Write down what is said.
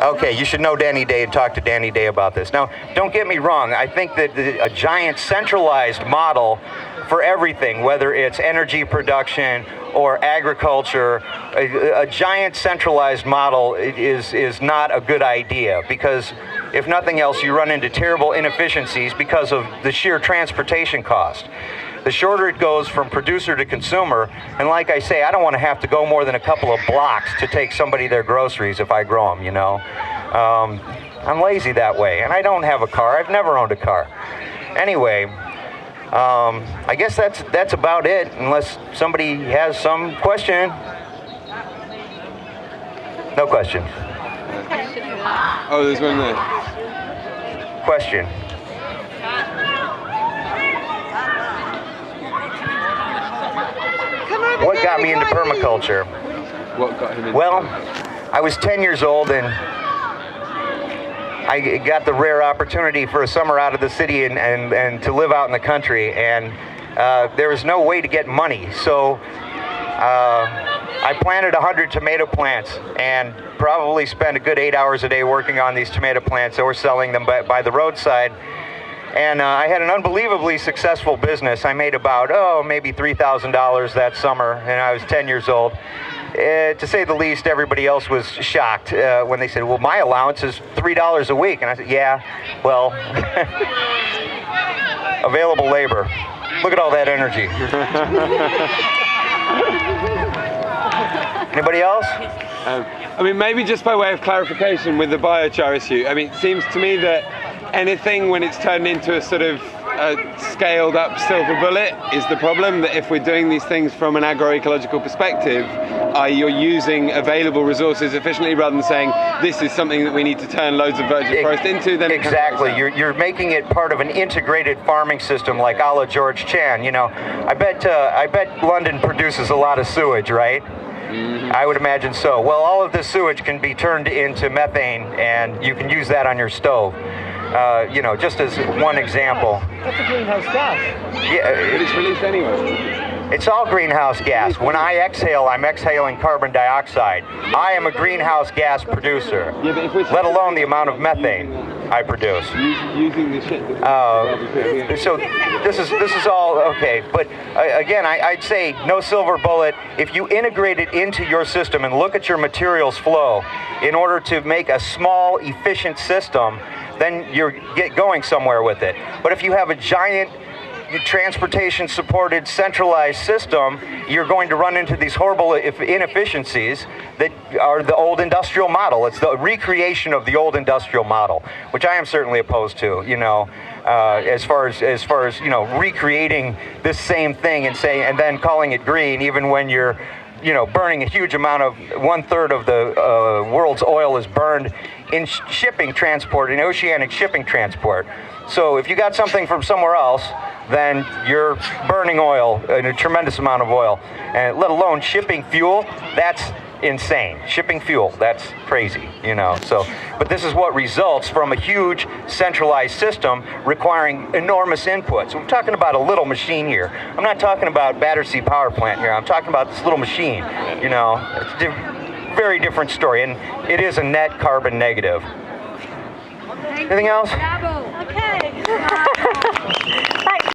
Okay, you should know Danny Day and talk to Danny Day about this. Now, don't get me wrong. I think that a giant centralized model for everything, whether it's energy production or agriculture, a giant centralized model is not a good idea, because if nothing else, you run into terrible inefficiencies because of the sheer transportation cost. The shorter it goes from producer to consumer, and like I say, I don't want to have to go more than a couple of blocks to take somebody their groceries if I grow them, you know. I'm lazy that way, and I don't have a car. I've never owned a car. Anyway, I guess that's about it, unless somebody has some question. No question. Oh, there's one there. Question. What got me into permaculture? What got him into Well, I was 10 years old, and I got the rare opportunity for a summer out of the city and to live out in the country, and there was no way to get money. So I planted 100 tomato plants and probably spent a good 8 hours a day working on these tomato plants or selling them by the roadside. And I had an unbelievably successful business. I made about, maybe $3,000 that summer, and I was 10 years old. To say the least, everybody else was shocked when they said, well, my allowance is $3 a week. And I said, yeah, well, available labor. Look at all that energy. Anybody else? I mean, maybe just by way of clarification with the biochar issue, I mean, it seems to me that anything when it's turned into a sort of scaled up silver bullet is the problem, that if we're doing these things from an agroecological perspective, you're using available resources efficiently rather than saying this is something that we need to turn loads of virgin forest into. Then exactly, you're making it part of an integrated farming system, like a la George Chan. You know, I bet London produces a lot of sewage, right? Mm-hmm. I would imagine so. Well, all of this sewage can be turned into methane, and you can use that on your stove. Just as one example. That's a greenhouse gas. Yeah, but it's released anyway. It's all greenhouse gas. When I exhale, I'm exhaling carbon dioxide. I am a greenhouse gas producer, let alone the amount of methane I produce. Using the shit. So this is all okay, but again, I'd say no silver bullet. If you integrate it into your system and look at your materials flow in order to make a small, efficient system, then you're going somewhere with it. But if you have a giant transportation supported centralized system, you're going to run into these horrible inefficiencies that are the old industrial model. It's the recreation of the old industrial model, which I am certainly opposed to, as far as recreating this same thing and then calling it green, even when you're burning a huge amount of 1/3 of the world's oil is burned in shipping transport, in oceanic shipping transport. So if you got something from somewhere else, then you're burning oil, a tremendous amount of oil, and let alone shipping fuel. That's insane. Shipping fuel, that's crazy, So, but this is what results from a huge centralized system requiring enormous inputs. We're talking about a little machine here. I'm not talking about Battersea Power Plant here. I'm talking about this little machine. It's a very different story, and it is a net carbon negative. Anything else? Okay.